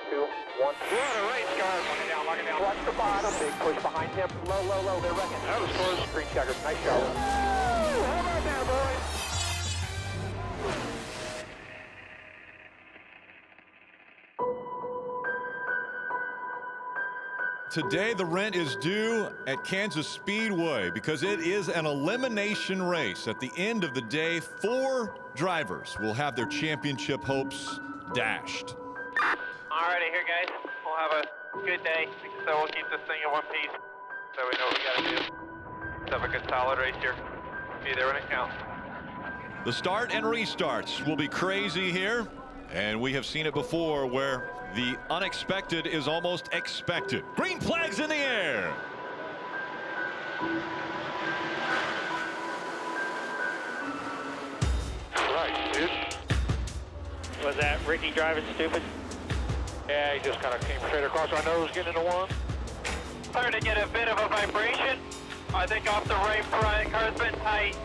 2, 1. We're on a race car. Lock it down. Watch the bottom. Big push behind him. Low. They're wrecking. That was close. Green checkers. Nice job. Woo! How about that, boys? Today, the rent is due at Kansas Speedway because it is an elimination race. At the end of the day, 4 drivers will have their championship hopes dashed. Alrighty, here, guys. We'll have a good day, so we'll keep this thing in one piece so we know what we gotta do. Let's have a good solid race here. Be there when it counts. The start and restarts will be crazy here, and we have seen it before where the unexpected is almost expected. Green flags in the air. Right, dude. Was that Ricky driving stupid? Yeah, he just kind of came straight across our nose, getting into one. Starting to get a bit of a vibration. I think off the right front, car's been tight.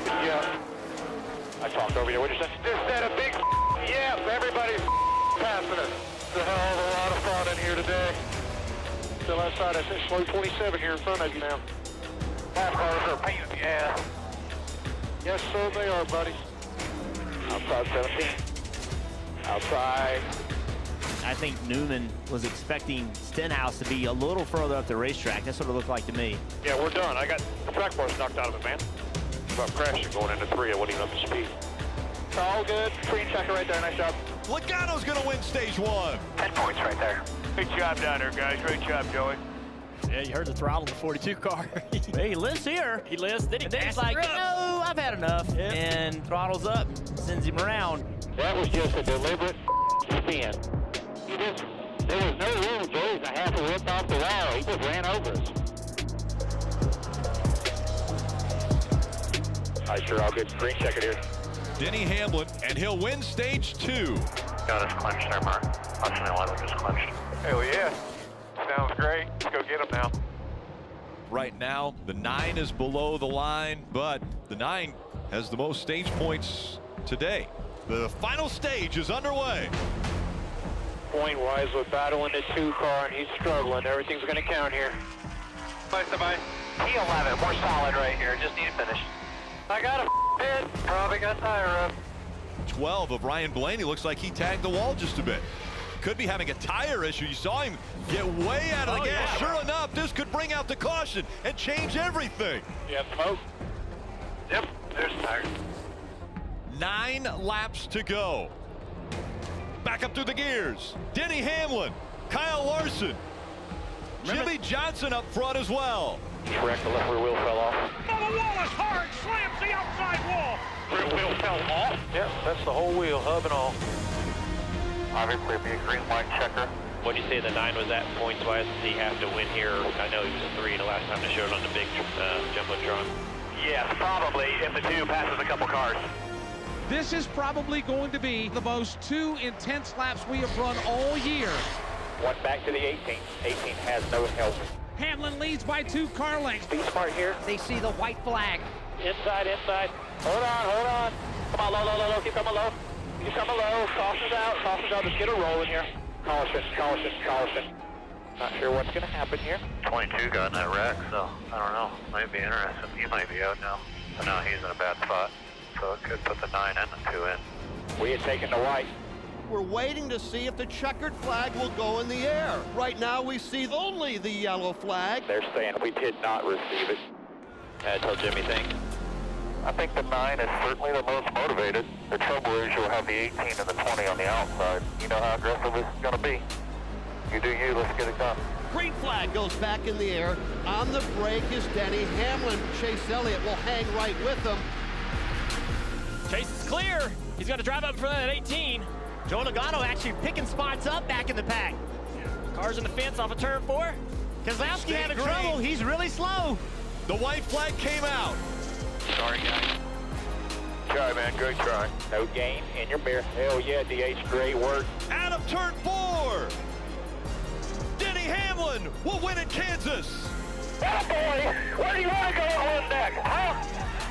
Yeah. I talked over you. What did you say? Just said a big yeah. Everybody's passing us. It's a hell of a lot of fun in here today. Still outside. I said slow 27 here in front of you now. NASCARs are a pain in the ass. Yes, sir, they are, buddy. Outside 17. Outside. I think Newman was expecting Stenhouse to be a little further up the racetrack. That's what it looked like to me. Yeah, we're done. I got the track bars knocked out of it, man. If I'm crashing going into 3, I wasn't even up to speed. It's all good. Green checker right there. Nice job. Logano's going to win stage 1. 10 points right there. Good job down there, guys. Great job, Joey. Yeah, you heard the throttle in the 42 car. Hey, he lives here. He lives, then he And then he's like, no, I've had enough. Yeah. And throttles up, sends him around. That was just a deliberate spin. There was no room. Joey's a half a whip off the wall. He just ran over us. All right, sure, all good. Green checker here. Denny Hamlin, and he'll win stage 2. Got us clinched there, Mark. Caution 11 just clinched. Hell yeah. Sounds great. Let's go get him now. Right now, the 9 is below the line, but the 9 has the most stage points today. The final stage is underway. Point-wise, we're battling the 2 car, and he's struggling. Everything's going to count here. Place to buy. P11, more solid right here. Just need to finish. I got a hit. Probably got tire up. 12 of Ryan Blaney. Looks like he tagged the wall just a bit. Could be having a tire issue. You saw him get way out of the gas. Yeah. Sure enough, this could bring out the caution and change everything. Yeah, smoke. Yep, there's tire. 9 laps to go. Back up through the gears. Denny Hamlin, Kyle Larson, Jimmy Johnson up front as well. Correct, the left rear wheel fell off. Oh, the wall is hard, slams the outside wall. Rear wheel fell off? Yep, that's the whole wheel, hub and all. Obviously, be a green flag checker. What do you say the 9 was at points-wise? Does he have to win here? I know he was a 3 the last time they showed on the big Jumbotron. Yes, probably, if the 2 passes a couple cars. This is probably going to be the most 2 intense laps we have run all year. One back to the 18. 18 has no help. Hamlin leads by 2 car lengths. Be smart here. They see the white flag. Inside. Hold on. Come on, low. Keep coming low. Keep coming low. Caution's out. Just get a roll in here. Caution. Not sure what's going to happen here. 22 got in that wreck, so I don't know. Might be interesting. He might be out now. So now he's in a bad spot. So it could put the 9 and the 2 in. We had taken the white. We're waiting to see if the checkered flag will go in the air. Right now we see only the yellow flag. They're saying we did not receive it. I told Jimmy thing. I think the 9 is certainly the most motivated. The trouble is you'll have the 18 and the 20 on the outside. You know how aggressive this is going to be. You do you, let's get it done. Green flag goes back in the air. On the brake is Denny Hamlin. Chase Elliott will hang right with him. Chase is clear. He's got to drive up in front of that 18. Joe Logano actually picking spots up back in the pack. Car's in the fence off of turn 4. Keselowski having green. trouble. He's really slow. The white flag came out. Sorry, guys. Try, man, good try. No gain in your mirror. Hell yeah, DH, great work. Out of turn 4. Denny Hamlin will win in Kansas. Oh boy, where do you want to go on next, huh?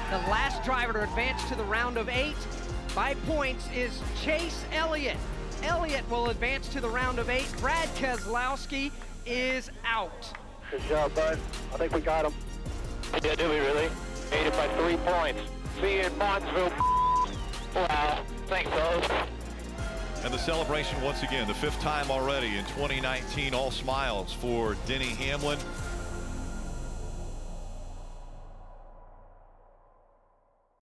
The last driver to advance to the round of 8 by points is Chase Elliott. Elliott will advance to the round of 8. Brad Keselowski is out. Good job, bud. I think we got him. Yeah, did we really? Made it by 3 points. See you in Martinsville. Wow. Thanks, fellas. And the celebration once again, the 5th time already in 2019, all smiles for Denny Hamlin.